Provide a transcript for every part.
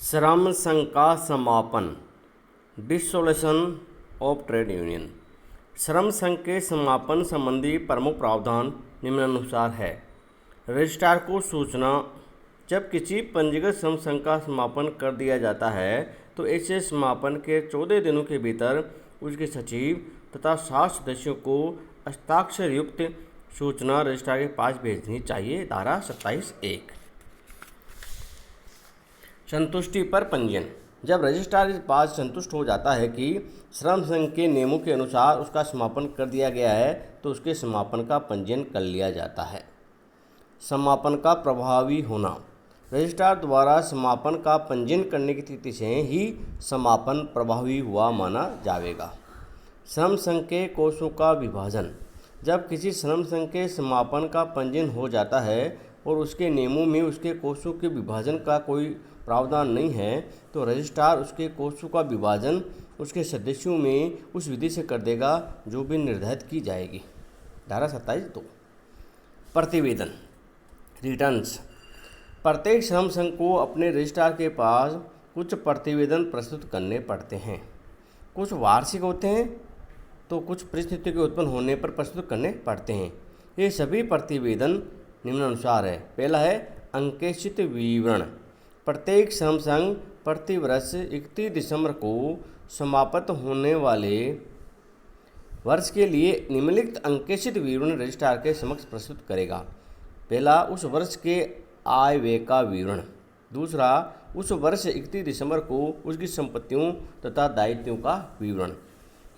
श्रम संघ का समापन, डिसोल्यूशन ऑफ ट्रेड यूनियन। श्रम संघ के समापन संबंधी प्रमुख प्रावधान निम्नानुसार है। रजिस्ट्रार को सूचना, जब किसी पंजीकृत श्रम संघ का समापन कर दिया जाता है तो ऐसे समापन के 14 दिनों के भीतर उसके सचिव तथा 7 सदस्यों को हस्ताक्षर युक्त सूचना रजिस्ट्रार के पास भेजनी चाहिए। धारा 27(1). संतुष्टि पर पंजीयन। जब रजिस्ट्रार इस बात संतुष्ट हो जाता है कि श्रम संघ के नियमों के अनुसार उसका समापन कर दिया गया है तो उसके समापन का पंजीयन कर लिया जाता है। समापन का प्रभावी होना। रजिस्ट्रार द्वारा समापन का पंजीयन करने की तिथि से ही समापन प्रभावी हुआ माना जाएगा। श्रम संघ के कोषों का विभाजन। जब किसी श्रम संघ के समापन का पंजीयन हो जाता है और उसके नियमों में उसके कोषों के विभाजन का कोई प्रावधान नहीं है तो रजिस्ट्रार उसके कोषों का विभाजन उसके सदस्यों में उस विधि से कर देगा जो भी निर्धारित की जाएगी। धारा 27(2). प्रतिवेदन, रिटर्न्स। प्रत्येक श्रम संघ को अपने रजिस्ट्रार के पास कुछ प्रतिवेदन प्रस्तुत करने पड़ते हैं। कुछ वार्षिक होते हैं तो कुछ परिस्थितियों के उत्पन्न होने पर प्रस्तुत करने पड़ते हैं। ये सभी प्रतिवेदन निम्नानुसार है। पहला है अंकेक्षित विवरण। प्रत्येक श्रम संघ प्रतिवर्ष 31 दिसंबर को समाप्त होने वाले वर्ष के लिए निम्नलिखित अंकेक्षित विवरण रजिस्ट्रार के समक्ष प्रस्तुत करेगा। पहला, उस वर्ष के आय व्यय का विवरण। दूसरा, उस वर्ष 31 दिसंबर को उसकी संपत्तियों तथा दायित्वों का विवरण।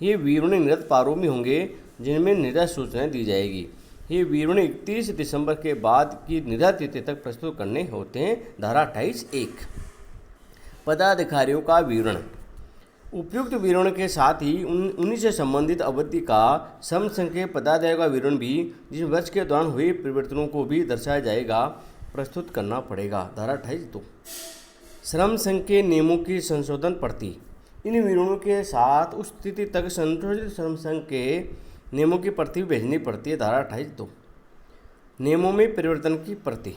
ये विवरण निर्धारित पारों में होंगे जिनमें निर्धारित सूचनाएं दी जाएगी। ये विवरण 31 दिसंबर के बाद की निर्धारित तिथि तक प्रस्तुत करने होते हैं। धारा 28(1). पदाधिकारियों का विवरण। उपयुक्त विवरण के साथ ही उन्हीं से संबंधित अवधि का श्रम संघ के पदाधिकारियों का विवरण भी जिस वर्ष के दौरान हुए परिवर्तनों को भी दर्शाया जाएगा प्रस्तुत करना पड़ेगा। धारा 28(2). श्रम संघ के नियमों की संशोधन प्रति। इन विवरणों के साथ उस स्थिति तक संशोधित श्रम संघ के नियमों की प्रति भेजनी पड़ती है। धारा 28(2). नियमों में परिवर्तन की प्रति।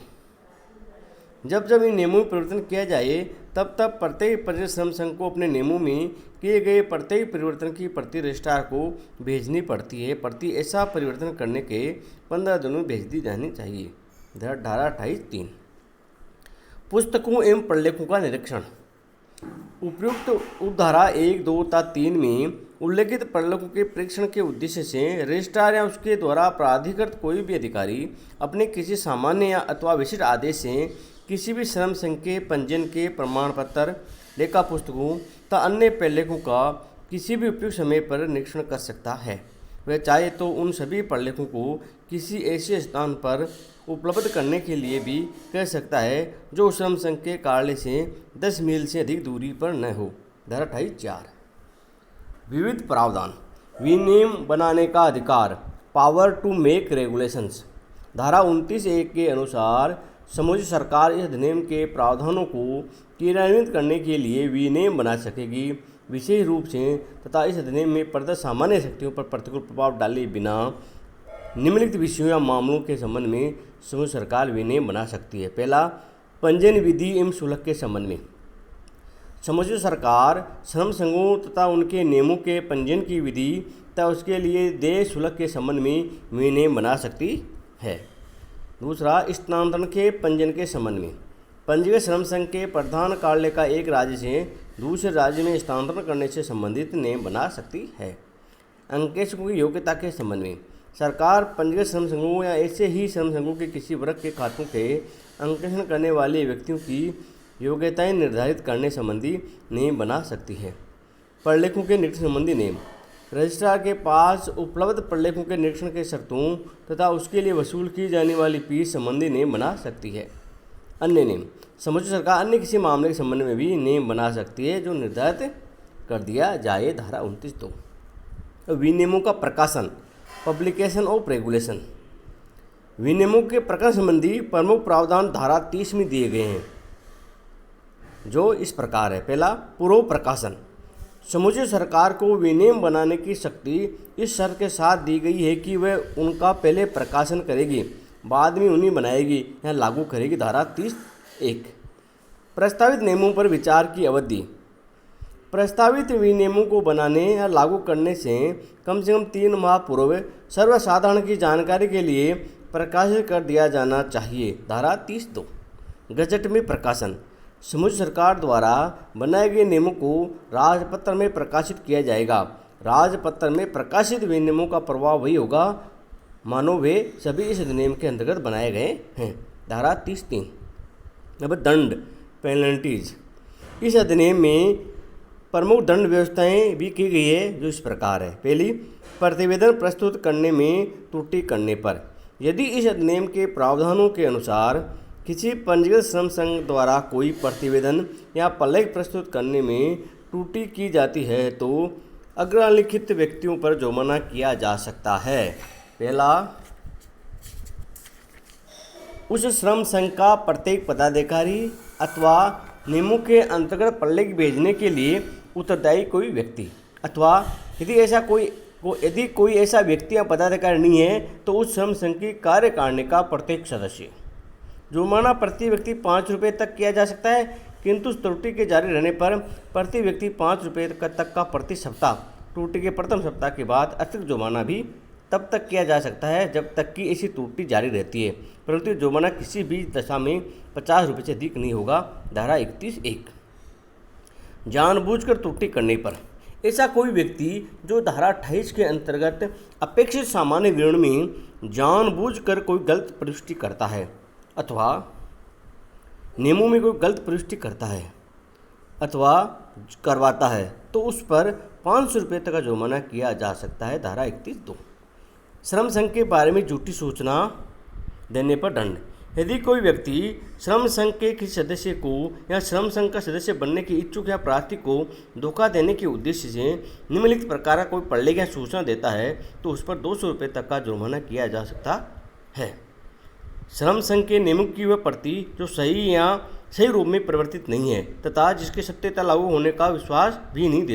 जब इन नियमों में परिवर्तन किया जाए तब प्रत्येक पंजीकृत श्रम संघ को अपने नियमों में किए गए प्रत्येक परिवर्तन की प्रति रजिस्ट्रार को भेजनी पड़ती है। प्रति ऐसा परिवर्तन करने के 15 दिनों में भेज दी जानी चाहिए। धारा 28(3). पुस्तकों एवं प्रलेखों का निरीक्षण। उपयुक्त उपधारा 1, 2 तथा 3 में उल्लेखित प्रलेखों के परीक्षण के उद्देश्य से रजिस्ट्रार या उसके द्वारा प्राधिकृत कोई भी अधिकारी अपने किसी सामान्य या अथवा विशिष्ट आदेश से किसी भी श्रम संघ के पंजीयन के प्रमाण पत्र, लेखा पुस्तकों तथा अन्य प्रलेखों का किसी भी उपयुक्त समय पर निरीक्षण कर सकता है। वह चाहे तो उन सभी प्रलेखों को किसी ऐसे स्थान पर उपलब्ध करने के लिए भी कह सकता है जो श्रम संघ के कार्यालय से 10 मील से अधिक दूरी पर न हो। धारा 28(4). विविध प्रावधान। विनियम बनाने का अधिकार, पावर टू मेक रेगुलेशंस। धारा 29(1) के अनुसार समूची सरकार इस अधिनियम के प्रावधानों को क्रियान्वित करने के लिए विनियम बना सकेगी विशेष रूप से, तथा इस अधिनियम में प्रदत्त सामान्य शक्तियों पर प्रतिकूल प्रभाव डाले बिना निम्नलिखित विषयों या मामलों के संबंध में समूची सरकार विनियम बना सकती है। पहला, पंजीयन विधि एवं शुल्क के संबंध में समूची सरकार श्रम संघों तथा उनके नियमों के पंजीयन की विधि तथा उसके लिए देय शुल्क के संबंध में विनियम बना सकती है। दूसरा, स्थानांतरण के पंजीयन के संबंध में पंजीकृत श्रम संघ के प्रधान कार्यालय का एक राज्य से दूसरे राज्य में स्थानांतरण करने से संबंधित नियम बना सकती है। अंकेक्षकों की योग्यता के संबंध में सरकार पंजीकृत श्रम संघों या ऐसे ही श्रम संघों के किसी वर्ग के खातों के अंकेक्षण करने वाले व्यक्तियों की योग्यताएं निर्धारित करने संबंधी नियम बना सकती है। प्रलेखों के निरीक्षण संबंधी नियम। रजिस्ट्रार के पास उपलब्ध प्रलेखों के निरीक्षण के शर्तों तथा उसके लिए वसूल की जाने वाली फीस संबंधी नियम बना सकती है। अन्य नियम। समूची सरकार अन्य किसी मामले के संबंध में भी नियम बना सकती है जो निर्धारित कर दिया जाए। धारा 29(2). विनियमों का प्रकाशन, पब्लिकेशन ऑफ रेगुलेशन। विनियमों के प्रकाशन संबंधी प्रमुख प्रावधान धारा 30 में दिए गए हैं जो इस प्रकार है। पहला, पूर्व प्रकाशन। समूची सरकार को विनियम बनाने की शक्ति इस शर्त के साथ दी गई है कि वह उनका पहले प्रकाशन करेगी, बाद में उन्हें बनाएगी या लागू करेगी। धारा 30(1). प्रस्तावित नियमों पर विचार की अवधि। प्रस्तावित विनियमों को बनाने या लागू करने से कम 3 माह पूर्व सर्वसाधारण की जानकारी के लिए प्रकाशित कर दिया जाना चाहिए। धारा 30(2). गजट में प्रकाशन। समुचित सरकार द्वारा बनाए गए नियमों को राजपत्र में प्रकाशित किया जाएगा। राजपत्र में प्रकाशित विनियमों का प्रभाव वही होगा मानो वे सभी इस अधिनियम के अंतर्गत बनाए गए हैं। धारा 30(3). अब दंड, पेनल्टीज। इस अधिनियम में प्रमुख दंड व्यवस्थाएं भी की गई है जो इस प्रकार है। पहली, प्रतिवेदन प्रस्तुत करने में त्रुटि करने पर यदि इस अधिनियम के प्रावधानों के अनुसार किसी पंजीकृत श्रम संघ द्वारा कोई प्रतिवेदन या प्रलेख प्रस्तुत करने में त्रुटि की जाती है तो अग्रलिखित व्यक्तियों पर जुर्माना किया जा सकता है। पहला, उस श्रम संघ का प्रत्येक पदाधिकारी अथवा नियमों के अंतर्गत प्रलेख भेजने के लिए उत्तरदायी कोई व्यक्ति, अथवा यदि कोई ऐसा व्यक्ति या पदाधिकारी नहीं है तो उस श्रम संघ की कार्यकारिणी का प्रत्येक सदस्य। जुर्माना प्रति व्यक्ति 5 रुपये तक किया जा सकता है, किंतु त्रुटि के जारी रहने पर प्रति व्यक्ति 5 रुपये तक का प्रति सप्ताह, त्रुटि के प्रथम सप्ताह के बाद अतिरिक्त जुर्माना भी तब तक किया जा सकता है जब तक कि ऐसी त्रुटि जारी रहती है, परंतु जुर्माना किसी भी दशा में 50 रुपये से अधिक नहीं होगा। धारा 31(1). जानबूझकर त्रुटि करने पर ऐसा कोई व्यक्ति जो धारा 28 के अंतर्गत अपेक्षित सामान्य विवरण में जानबूझकर कोई गलत प्रविष्टि करता है अथवा नियमों में कोई गलत प्रविष्टि करता है अथवा करवाता है तो उस पर 500 रुपये तक का जुर्माना किया जा सकता है। धारा 31(2). श्रम संघ के बारे में झूठी सूचना देने पर दंड। यदि कोई व्यक्ति श्रम संघ के किसी सदस्य को या श्रम संघ का सदस्य बनने के इच्छुक या प्रार्थी को धोखा देने के उद्देश्य से निम्नलिखित प्रकार का कोई प्रलेख या सूचना देता है तो उस पर 200 रुपये तक का जुर्माना किया जा सकता है। श्रम संघ के नियमों की वह प्रति जो सही रूप में परिवर्तित नहीं है तथा जिसके सत्यता लागू होने का विश्वास भी नहीं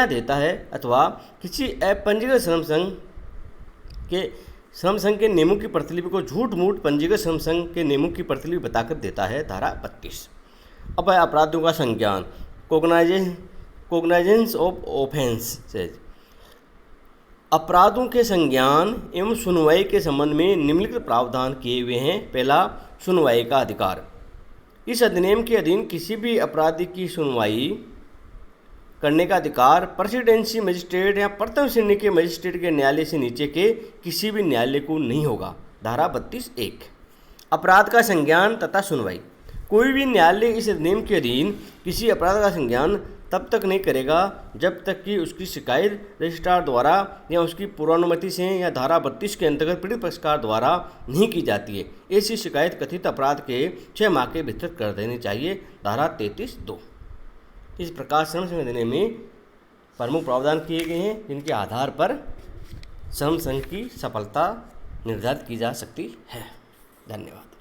देता है अथवा किसी अपंजीकृत श्रम संघ के नियमों की प्रतिलिपि को झूठ मूठ पंजीकृत श्रम संघ के नियमों की प्रतिलिपि बताकर देता है। धारा 32। अब है अपराधों का संज्ञान, कोग्नाइजेंस ऑफ ऑफेंस। अपराधों के संज्ञान एवं सुनवाई के संबंध में निम्नलिखित प्रावधान किए हुए हैं। पहला, सुनवाई का अधिकार। इस अधिनियम के अधीन किसी भी अपराधी की सुनवाई करने का अधिकार प्रेसिडेंसी मजिस्ट्रेट या प्रथम श्रेणी के मजिस्ट्रेट के न्यायालय से नीचे के किसी भी न्यायालय को नहीं होगा। धारा 32(1). अपराध का संज्ञान तथा सुनवाई। कोई भी न्यायालय इस अधिनियम के अधीन किसी अपराध का संज्ञान तब तक नहीं करेगा जब तक कि उसकी शिकायत रजिस्ट्रार द्वारा या उसकी पूर्वानुमति से या धारा 32 के अंतर्गत पीड़ित पक्षकार द्वारा नहीं की जाती है। ऐसी शिकायत कथित अपराध के 6 माह के भीतर कर देनी चाहिए। धारा 33(2). इस प्रकार श्रम संघ अधिनियम में प्रमुख प्रावधान किए गए हैं जिनके आधार पर श्रम संघ की सफलता निर्धारित की जा सकती है। धन्यवाद।